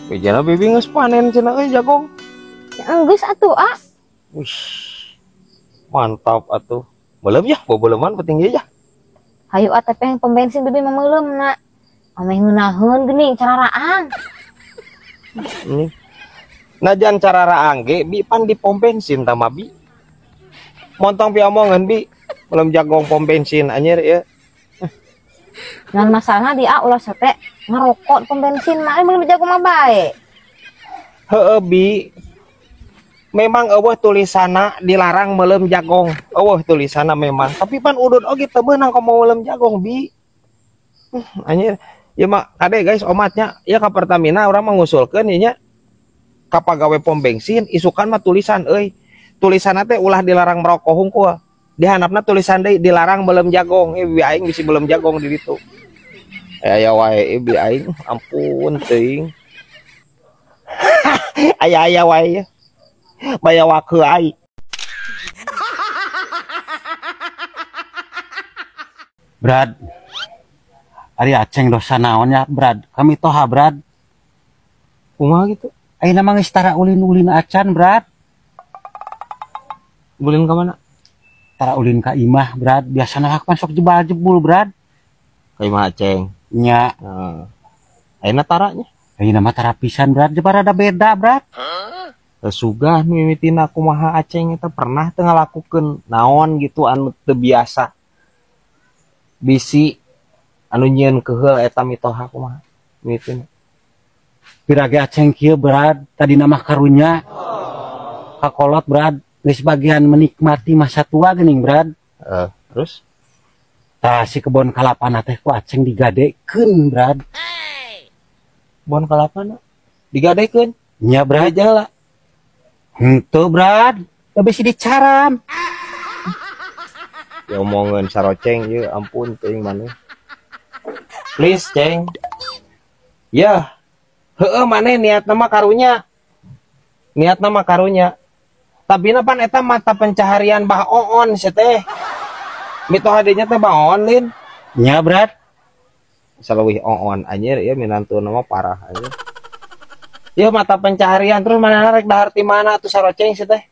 Bejana bibi geus panen cenah euy jagong. Geus atuh Wih. Mantap atuh. Belum ya, bobeuleman penting ya. hayu ATP yang pom bensin bibi memeulem na ameh ngeunaheun geuning cara raang. Ini. Najan cara raang ge bi pan di pom bensin tah mah bi. Montong pi omongan bi, belum jagong pom bensin anjir ya. Ngan masalah dia ulah sate ngerokok pom bensin mah belum jago mah bae. Heueuh bi. Memang eueuh tulisana dilarang meuleum jagong. Eueuh tulisana memang, tapi pan udud oge teu beunang ka meuleum jagong bi. Anjir, ya mah kade guys omatnya ya ka Pertamina urang mah ngusulkeun ieu nya. Ka pagawe pom bensin isukan mah tulisan euy. Tulisanna teh ulah dilarang merokok hungkul. Di handapna tulisan deui dilarang meuleum jagong. Bi aing bisi meuleum jagong di ditu. Aya wae bi aing ampun teuing. Aya wae. Baya wakeu ai. Brad. Ari aceng dosa naon ya, Brad? Kami toha, Brad. Kumaha gitu? Ayeuna mah geus tara ulin-ulin acan, Brad. Ulin ka mana? Tara ulin ka imah, Brad. Biasana hakpan sok jebal-jebul, Brad. Ka imah aceng. Nya. Heeh. Ayeuna taranya. Ayeuna mah tara pisan, Brad. Jebar ada beda, Brad. Sugah mimitina kumaha aceng eta pernah teu ngalakukeun naon gitu anu teu biasa. Bisi anu nyieun keheul eta mitoha kumaha mimitina. Pirage aceng kieu, Brad. Tadi nama karunya. Kakolot, Brad. Geus bagian menikmati masa tua geuning, Brad. Terus? Tah si kebon kalapana teh ku aceng digadekeun, Brad. Bon kalapana digadekeun? Nya, Brad. Jala. Henteu, Brad. Teu bisi dicaram. Ya omongan saroceng ya ampun teuing maneh. Please, Ceng. Ya. Heueuh maneh niatna mah karunya. Niatna mah karunya. Tapi pan eta mata pencaharian bah oon sih teh. Mito hadinya teh bah oon lin. Nya, Brad. Saleuwih oon anjir ya minantuna mah parah anjir. Ya mata pencaharian terus mana rek dahar ti mana tuh saroceng sih teh.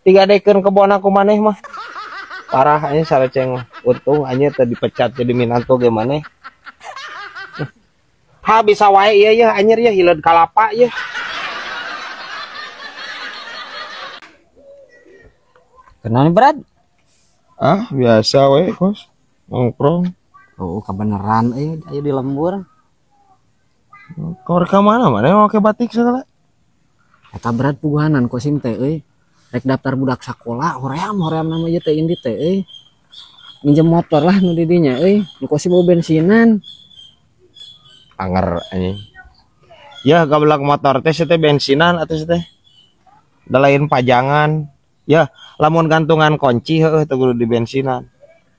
Digadekeun kebon aku maneh mah. Parah anjir saroceng mah. Untung anjir teh dipecat jadi minantu ge maneh. Ha bisa wae ieu ya anjir ya hileud kalapa ya. Kenal Brad? Ah, biasa we, Kos. Nongkrong. Oh, kebenaran ayo di lembur. Kau reka mana mau ke batik segala? Eta Brad puguhanan kosim teh euy. Rek daftar budak sakola, hoream nama ieu teh indi teh euy. Minjem motor lah nu di dinya euy. Nu kosim bawa bensinan. Anger anjing. Ya, gablak motor teh teh bensinan atuh teh. Da lain pajangan. Ya, lamun gantungan kunci heueuh teh kudu di bensinan.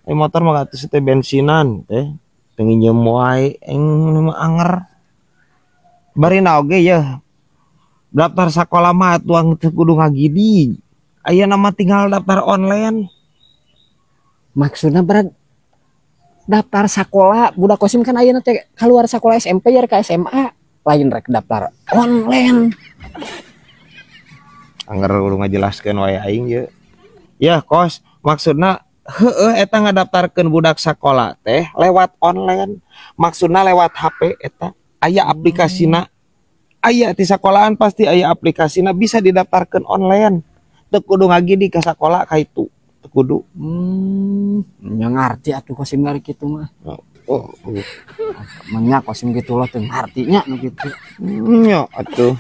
Motor mah atuh teh bensinan teh. Teu nginjem wae mah anger. Bari oge ya. Daftar sakola mah tuang teu kudu ngagidi. Aya nama tinggal daftar online. Maksudna Brad daftar sakola budak kosim kan ayeuna teh keluar sakola SMP ya ke SMA. Lain rek daftar online. Anger kudu ngajelaskeun wae aing ye. Ya, Kos, maksudna heueuh eta ngadaftarkeun budak sakola teh lewat online. Maksudna lewat HP eta. Aya aplikasina. Aya di sekolahan pasti aya aplikasina bisa didaftarkeun online. Teu kudu ngagidi ka sakola ka itu. Teu kudu. Nya ngarti atuh kosim ngari kitu mah. Menya kosim kitu lah teu ngartinya nu kitu. Nya atuh.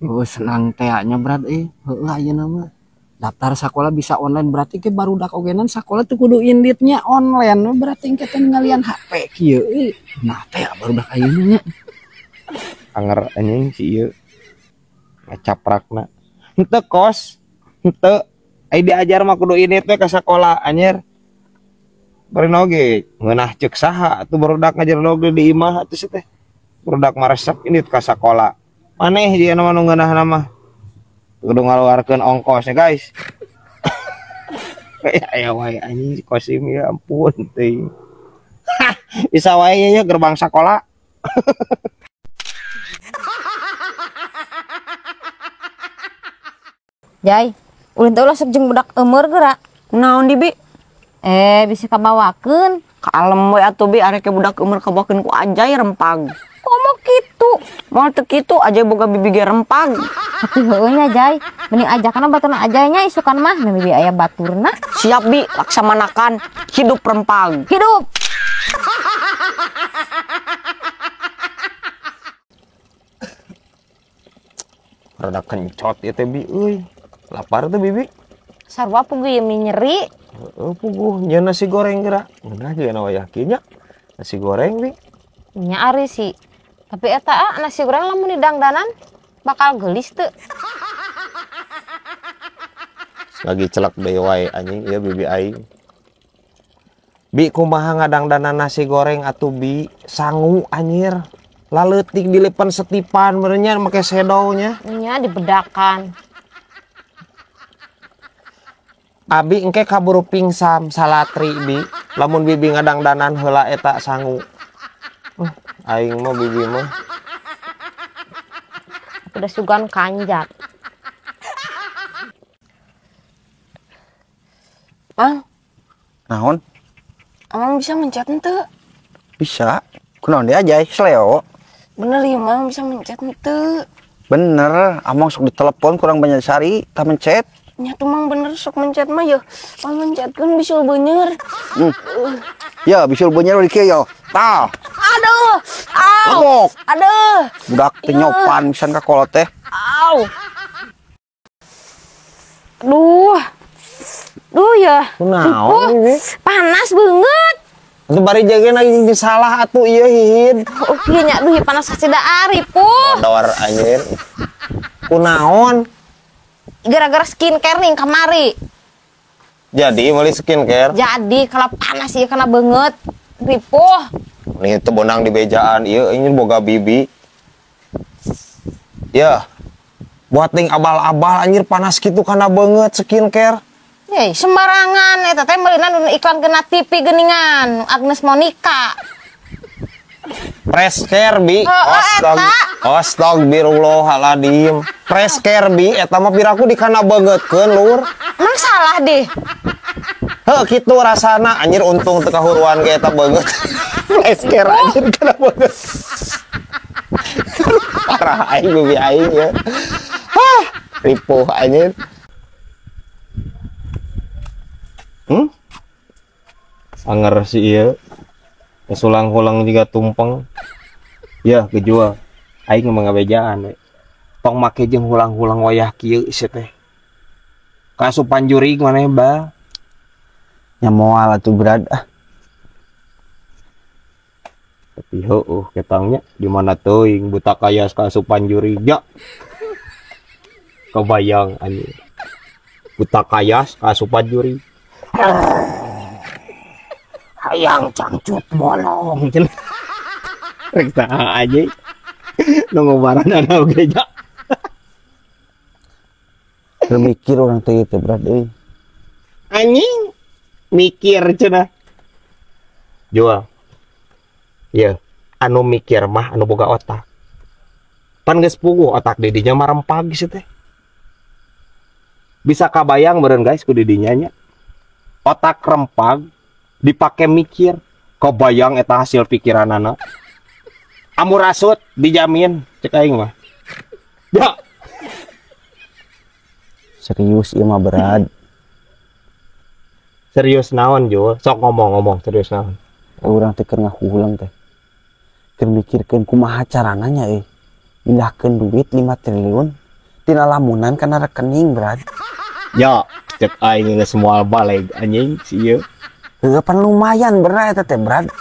Oh senang teh nya Brad heueuh ayeuna mah. Daftar sakola bisa online berarti ke barudak ogenan sakola teu kudu inditnya online berarti engke teh ngalian HP kieu nah teh barudak ayeuna nya. Anger anjing si ieu. Ngacaprakna. Henteu Kos. Henteu. Ai diajar mah kudu indit teh ka sakola anjir. Bari oge ngeunah ceuk saha atuh barudak ngajar oge di imah atuh teh. Barudak maresep indit ka sakola. Maneh dia nama nu ngeunahna mah. Kudu ngaluarkeun ongkosnya guys. Aya wae anjing si Kosim ya ampun teuing. Bisa wae nya gerbang sakola. Jai, ulin teh ulah sok jeung budak eumeur geura. Naon di Bi? Bisa kabawakeun. Kalem we atuh Bi, arek ke budak umur kabawakeun ku Ajay rempag. Komo kitu. Moal teu kitu Ajay boga bibi ge rempag. Tapi heueuh nya Jai, mending ajakan baturna Ajaynya isukan mah bibi aya baturna. Siap Bi, laksamanakan. Hidup rempag. Hidup. Rada kencot ieu teh Bi euy. Lapar tuh Bibi. Sarua puguh mie nyeri. Heeh puguh nya nasi goreng geura. Beunah ge na wayah kieu nya. Nasi goreng Bi. Nya ari sih. Tapi eta nasi goreng lamun didangdanan bakal gelis teu. Lagi celak deui wae anjing ieu Bibi aing. Bi kumaha ngadangdanan nasi goreng atuh Bi? Sangu anjir. Laleutik dilepan setipan benernya make sedownya. Nya dibedakan. Abi engke kaburu pingsan salatri Bi. Lamun Bibi ngadangdanan heula eta sangu. Aing mah Bibi mah. Udah sugan kanjat. Mang, naon? Amang bisa mencet ente. Bisa. Kunaon dia aja, seleo. Bener ya Mang bisa mencet ente. Bener, amang sok ditelepon kurang banyak sari, tak mencet. Nya tuh Mang bener sok mencet mah ya. Pan mencetkeun bisul beunyer. Ya, bisul beunyer di kieu yo. Tah. Aduh. Au. Lomok. Aduh. Budak teh nyopan pisan ka kolot teh. Au. Duh ya. Kunaon Bibi? Panas banget. Atuh bari jageun lagi salah atuh ieu hihin. Oke nya duh panas sida ari puh. Dawar anjir. Kunaon? Gara-gara skincare nih kamari. Jadi meuli skincare. Jadi kalau panas ya kena banget. Ripuh. Nih teu bonang di bejaan ieu ini boga Bibi. Ya. Buat ting abal-abal anjir panas gitu kana banget skincare. Yey, sembarangan eta teh meulina iklan kena TV geuningan Agnes Monica. Fresh care Bi. Eta. Astagfirullahaladzim. Fresh care Bi eta mah piraku dikana beungeutkeun lur. Emang salah deh. Heuh kitu rasana anjir untung teu kahuruan ge eta beungeut. Fresh care anjir kana beungeut. Parah aing Bibi aing ya. Hah, ripuh anjir. Anger si ieu. Sulang-hulang juga tumpeng. Ya, kejual. Aing mah ngabejaan we. Tong make jeung hulang-hulang wayah kieu isi teh. Kasupan jurig maneh ba? Nya moal atuh brad. Tapi heueuh ketangnya di mana teuing buta kayas kasupan jurig ya. Kebayang anjing. Buta kayas kasupan jurig. Hayang cangcut bolong cenah. Rek saha aja. Nu ngobaran ana oge ja. Mikir orang teh teh brad euy. Anjing mikir cenah. Jual. Ya, anu mikir mah anu boga otak. Pan geus puguh otak didinya mah rempag geus teh. Bisa kabayang beureun guys ku didinya nya. Otak rempag dipake mikir, kebayang eta hasil pikiranana. Amur asut dijamin cek aing mah. Ya. Serius ieu mah brad. Serius naon Jul? Sok ngomong serius naon? Urang teh keur ngahulang teh. Keur mikirkeun kumaha carana nya pindahkeun duit 5 triliun tina lamunan kana rekening brad. Ya, cek aing geus moal balik anjing si ieu. Heuh pan lumayan bener eta teh brad.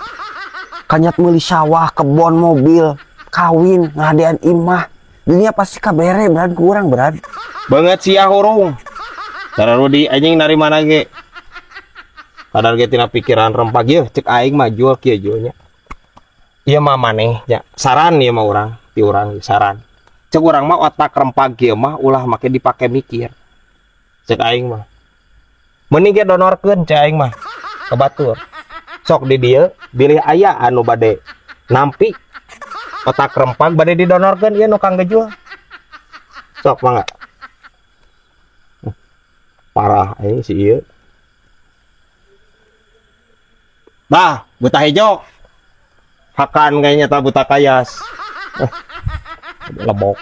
Kanyat meuli sawah, kebon, mobil, kawin, ngadean imah. Dunia pasti kabere brad ku urang brad. Banget sia hurung. Cara Rudi anjing dari mana ge? Kadar ge tina pikiran rempag ieu cek aing mah jual kieu jualnya. Ieu mah maneh nya. Saran ieu mah urang, ti urang saran. Cek urang mah otak rempag kieu mah ulah make dipake mikir. Cek aing mah. Mending ge donorkeun cek aing mah. Kebatur. Sok di dieu bilih aya anu bade nampi otak rempag bade didonorkeun ieu nu kang gejual. Sok mangga. parah si ieu. Bah, buta hijau. Hakan kayaknya tak buta kayas. Lebok.